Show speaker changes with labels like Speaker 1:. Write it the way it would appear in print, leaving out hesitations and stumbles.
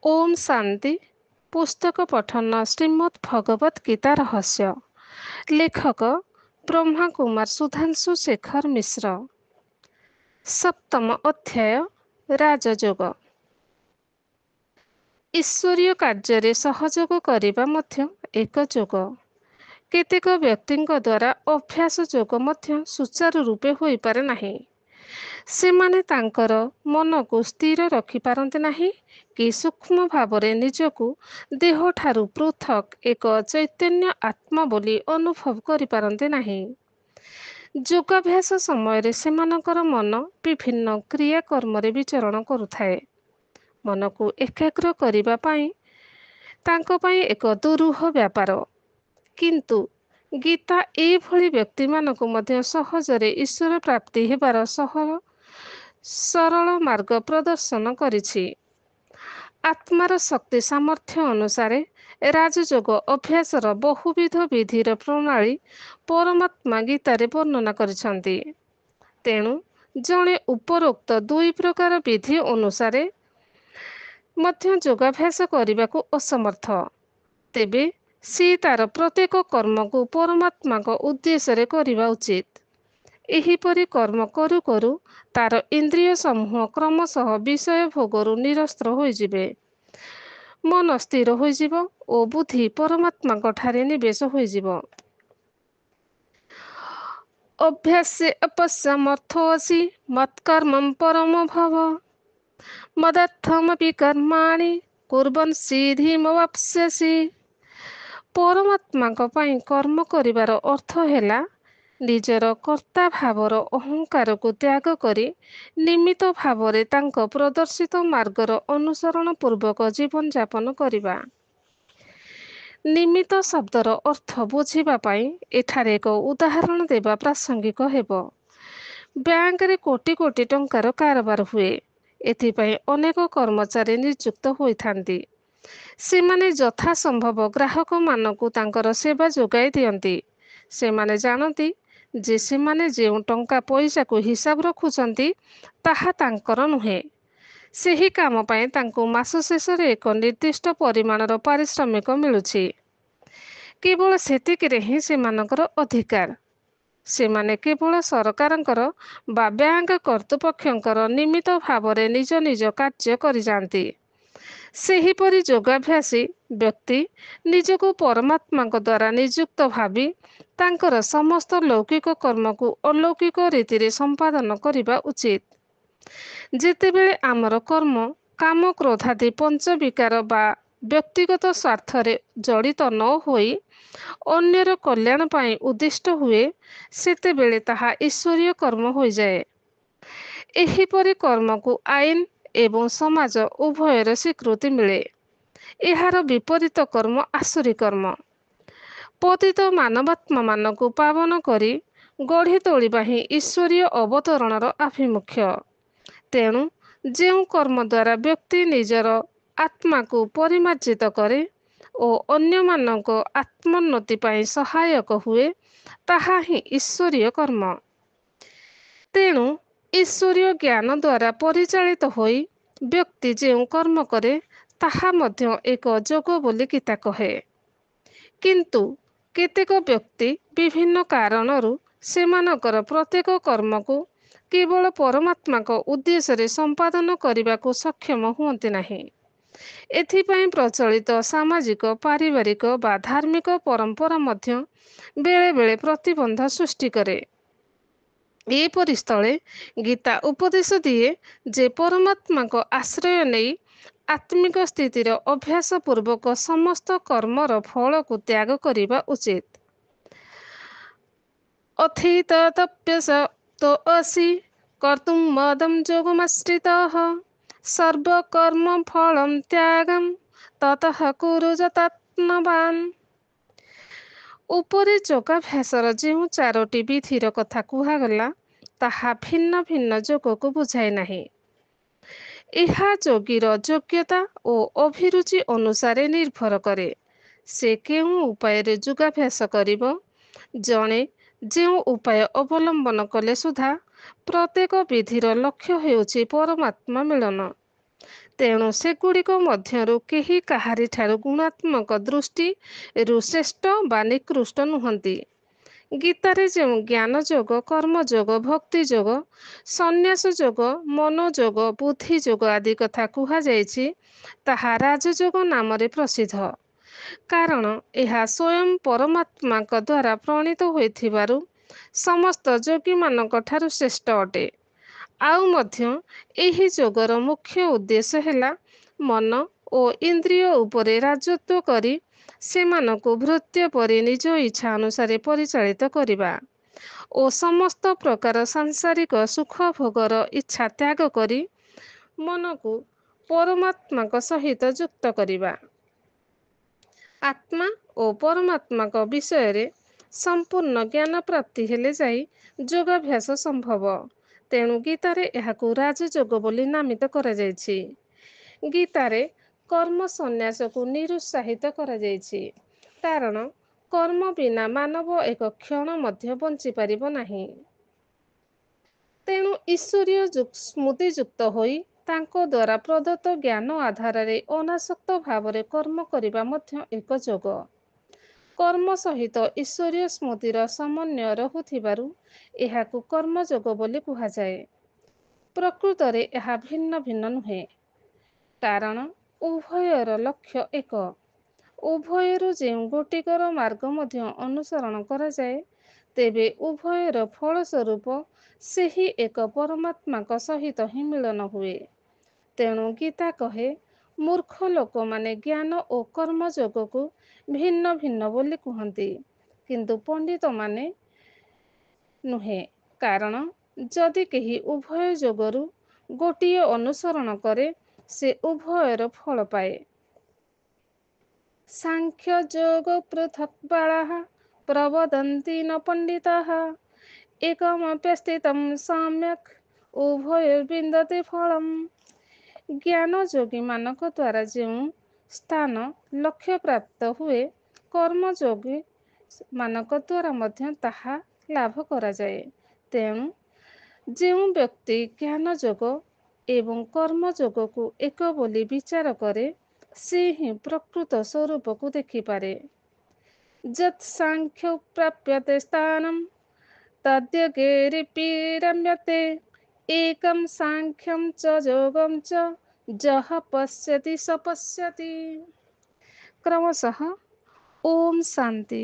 Speaker 1: ओम शांति। पुस्तक पठन श्रीमद् भगवत गीता रहस्य। लेखक ब्रह्मा कुमार सुधांशु शेखर मिश्र। सप्तम अध्याय राजयोग। ईश्वरीय कार्य सहयोग करने मध्य एक जोग। केतेक व्यक्तिଙ୍କ द्वारा अभ्यास जोग मध्य सुचारू रूपे होई पारे नाही। सेमाने तांकर मन को स्थिर रखि पारंते नाही कि सूक्ष्म भावरे निजकु देह ठारू पृथक एक चैतन्य आत्मा बोली अनुभव करि पारंते नाही। योगाभ्यास समय सेमानकर मन विभिन्न क्रियाकर्मरे विचरण करुथाए। मन को एकाग्र करिबा पाई तांको पाई एक दुरूह व्यापार। किंतु गीता एभली व्यक्ति मानक मध्य सहजरे ईश्वर प्राप्ति हेबार सरल मार्ग प्रदर्शन करिछि। आत्मार शक्ति सामर्थ्य अनुसार राजयोग अभ्यासर बहुविध विधिर प्रणाली परमात्मा गीतारे वर्णना करिसंती। तेणु जणे उपरोक्त दुई प्रकार विधि अनुसार मध्य योगाभ्यास करने को असमर्थ, तेबे सी तार प्रत्येक कर्म को परमात्मा को उद्देश्य करने उचित। एहीपरि कर्म करू करू तार इंद्रिय समूह क्रमशः विषय भोगरु निरस्त्र होइजिबे। मन स्थिर होइजिबो ओ बुद्धि परमात्मा ठारे निवेश होइजिबो। अभ्यासे अपश्यमर्थोऽसि मत्कर्मं परमो भव मदर्थमपि कर्माणि कुर्वन् सिद्धिमवाप्स्यसि। परमात्मा पई कर्म करिवार अर्थ हैला निजर कर्ता भावर अहंकार को त्याग करी निमित्त भावरे तांको प्रदर्शित मार्गर अनुसरण पूर्वक जीवन यापन करिबा। निमित्त शब्दर अर्थ बुझिबा पाई एठारे एक उदाहरण देवा प्रासंगिक हेबो। बैंक रे कोटी कोटी टंकार कारबार हुए। एथिपाई अनेक कर्मचारी नियुक्त होइथांती। सेमाने यथा संभव ग्राहक मानकु तांकर सेवा जोगाई दियंती। सेमाने जानती जे सेमाने जेउ टंका पैसा को हिसाब रखुचंती ताहा तांकर नुहे। सेही काम पाई तांको मास शेषरे एक निर्दिष्ट परिमाणर पारिश्रमिक मिलुछि। केवल सेतिकिरे ही सेमानकर अधिकार। सेमाने केवल सरकारंकर बा बैंक कर्तृपक्षंकर निमित्त भावरे निज निज कार्य करि जांती। सेहीपरि योगाभ्यासी व्यक्ति निजको परमात्मा द्वारा नियुक्त भावी तांकर समस्त लौकिक कर्म को अलौकिक रीति संपादन करने उचित। जेतेबेले आमर कर्म काम क्रोधादि पंच विकार बा व्यक्तिगत स्वार्थरे जड़ित न होई अन्यर कल्याण पाई उद्दिष्ट हुए सेतेबेले ताहा ईश्वरीय कर्म हो जाए। एहीपरि कर्म को आईन एवं समाज उभयर स्वीकृति मिले। एहार विपरीत कर्म आसुरी कर्म। पतित मानवात्मा मानकु पावन करी गढ़ी तोलिबा ही ईश्वरीय अवतरणर आभिमुख्य। तेणु जेउ कर्म द्वारा व्यक्ति निजर आत्मा को परिमार्जित करे ओ अन्य मानक आत्मोन्नति पाई सहायक हुए ताहा ही ईश्वरीय कर्म। तेणु ईश्वरीय ज्ञान द्वारा परिचालित होई व्यक्ति जेउ कर्म करे ताहा मध्य एक जोग बोली गीता कहे। किंतु केतेक व्यक्ति विभिन्न कारणरू सेमानकर प्रत्येक कर्म को केवल परमात्मा को उद्देश्य संपादन करने को सक्षम हुअन्ति नाही। एथिपाई प्रचलित सामाजिक पारिवारिक बा धार्मिक परंपरा मध्य बेले बेले प्रतिबंध सृष्टि करे। एपरि स्थले गीता उपदेश दिए जे परमात्मा को आश्रय नहीं आत्मिक स्थितिर अभ्यास पूर्वक समस्त कर्मर फल को त्याग करिबा उचित। अथीत तप्यस तो असि कर्तुं मदं जोगमाश्रितः सर्वकर्म फलं त्यागं ततः कुरु यतात्मवान्। उपरे योगाभ्यासर जो चारोटी विधिर कथा कुहागला ताहा भिन्न भिन्न जोग को बुझाए नाही। एहा जोगीर योग्यता और अभिरुचि अनुसारे निर्भर करे से केउ उपाय योगाभ्यास करिबो। जणे जेउ उपाय अवलंबन कले सुधा प्रत्येक विधिर लक्ष्य हेउछि परमात्मा मिलन। ତେଣୁ ସେଗୁଡ଼ିକ ମଧ୍ୟରୁ କେହି କାହାରିଠାରୁ ଗୁଣାତ୍ମକ ଦୃଷ୍ଟିରୁ ଶ୍ରେଷ୍ଠ ବା ନିକୃଷ୍ଟ ନୁହନ୍ତି। ଗୀତାରେ ଯେଉଁ ଜ୍ଞାନ ଯୋଗ, କର୍ମଯୋଗ, ଭକ୍ତି ଯୋଗ, ସନ୍ନ୍ୟାସ ଯୋଗ, ମନୋଯୋଗ, ବୁଦ୍ଧି ଯୋଗ ଆଦି କଥା କୁହାଯାଇଛି ତାହା ରାଜଯୋଗ ନାମରେ ପ୍ରସିଦ୍ଧ। କାରଣ ଏହା ସ୍ୱୟଂ ପରମାତ୍ମାଙ୍କ ଦ୍ୱାରା ପ୍ରଣୀତ ହୋଇଥିବାରୁ ସମସ୍ତ ଯୋଗୀମାନଙ୍କ ଠାରୁ ଶ୍ରେଷ୍ଠ ଅଟେ। ଆଉ ମଧ୍ୟ ଏହି ଯୋଗର ମୁଖ୍ୟ ଉଦ୍ଦେଶ୍ୟ ହେଲା ମନ ଓ ଇନ୍ଦ୍ରିୟ ଉପରେ ରାଜତ୍ୱ କରି ସେମାନଙ୍କୁ ଭୃତ୍ୟ ପରି ନିଜ ଇଚ୍ଛା ଅନୁସାରେ ପରିଚାଳିତ କରିବା ଓ ସମସ୍ତ ପ୍ରକାର ସାଂସାରିକ ସୁଖ ଭୋଗର ଇଚ୍ଛା ତ୍ୟାଗ କରି ମନକୁ ପରମାତ୍ମାଙ୍କ ସହିତ ଯୁକ୍ତ କରିବା। ଆତ୍ମା ଓ ପରମାତ୍ମାଙ୍କ ବିଷୟରେ ସମ୍ପୂର୍ଣ୍ଣ ଜ୍ଞାନ ପ୍ରାପ୍ତି ହେଲେ ଯାଇ ଯୋଗାଭ୍ୟାସ ସମ୍ଭବ। ତେଣୁ ଗୀତାରେ ଏହାକୁ ରାଜଯୋଗ ବୋଲି ନାମିତ କରାଯାଇଛି। ଗୀତାରେ କର୍ମ ସନ୍ନ୍ୟାସକୁ ନିରୁତ୍ସାହିତ କରାଯାଇଛି। କାରଣ କର୍ମ ବିନା ମାନବ ଏକ କ୍ଷଣ ମଧ୍ୟ ବଞ୍ଚିପାରିବ ନାହିଁ। ତେଣୁ ଈଶ୍ୱରୀୟ ସ୍ମୃତିଯୁକ୍ତ ହୋଇ ତାଙ୍କ ଦ୍ୱାରା ପ୍ରଦତ୍ତ ଜ୍ଞାନ ଆଧାରରେ ଅନାସକ୍ତ ଭାବରେ କର୍ମ କରିବା ମଧ୍ୟ ଏକ ଯୋଗ। କର୍ମ ସହିତ ଈଶ୍ୱରୀୟ ସ୍ମୃତିର ସମନ୍ୱୟ ରହୁଥିବାରୁ ଏହାକୁ କର୍ମଯୋଗ ବୋଲି କୁହାଯାଏ। ପ୍ରକୃତରେ ଏହା ଭିନ୍ନ ଭିନ୍ନ ନୁହେଁ, କାରଣ ଉଭୟର ଲକ୍ଷ୍ୟ ଏକ। ଉଭୟରୁ ଯେଉଁ ଗୋଟିକର ମାର୍ଗ ମଧ୍ୟ ଅନୁସରଣ କରାଯାଏ, ତେବେ ଉଭୟର ଫଳସ୍ୱରୂପ ସେହି ଏକ ପରମାତ୍ମାଙ୍କ ସହିତ ହିଁ ମିଳନ ହୁଏ। ତେଣୁ ଗୀତା କହେ, ମୂର୍ଖ ଲୋକମାନେ ଜ୍ଞାନ ଓ କର୍ମଯୋଗକୁ ଭିନ୍ନ ଭିନ୍ନ ବୋଲି କୁହନ୍ତି, କିନ୍ତୁ ପଣ୍ଡିତମାନେ ନୁହେଁ। କାରଣ ଯଦି କେହି ଉଭୟ ଯୋଗରୁ ଗୋଟିଏ ଅନୁସରଣ କରେ, ସେ ଉଭୟର ଫଳ ପାଏ। ସାଂଖ୍ୟ ଯୋଗ ପୃଥକ୍ ବାଳାଃ ପ୍ରବଦନ୍ତି ନ ପଣ୍ଡିତାଃ ଏକମପ୍ୟସ୍ଥିତଂ ସମ୍ୟକ୍ ଉଭୟୈର୍ବିନ୍ଦତେ ଫଳମ୍। ଜ୍ଞାନ ଯୋଗୀମାନଙ୍କ ଦ୍ୱାରା ଯେଉଁ ସ୍ଥାନ ଲକ୍ଷ୍ୟ ପ୍ରାପ୍ତ ହୁଏ, କର୍ମଯୋଗୀ ମାନଙ୍କ ଦ୍ୱାରା ମଧ୍ୟ ତାହା ଲାଭ କରାଯାଏ। ତେଣୁ ଯେଉଁ ବ୍ୟକ୍ତି ଜ୍ଞାନ ଯୋଗ ଏବଂ କର୍ମଯୋଗକୁ ଏକ ବୋଲି ବିଚାର କରେ, ସେ ହିଁ ପ୍ରକୃତ ସ୍ୱରୂପକୁ ଦେଖିପାରେ। ଯତ୍ ସାଂଖ୍ୟ ପ୍ରାପ୍ୟତେ ସ୍ଥାନମ୍ ତଦ୍ୟଗେରିପି ରମ୍ୟତେ ଏକଂ ସାଂଖ୍ୟଂ ଚ ଯୋଗଂ ଚ ଯଃ ପଶ୍ୟତି ସ ପଶ୍ୟତି। କ୍ରମଶଃ ଓମ୍ ଶାନ୍ତି।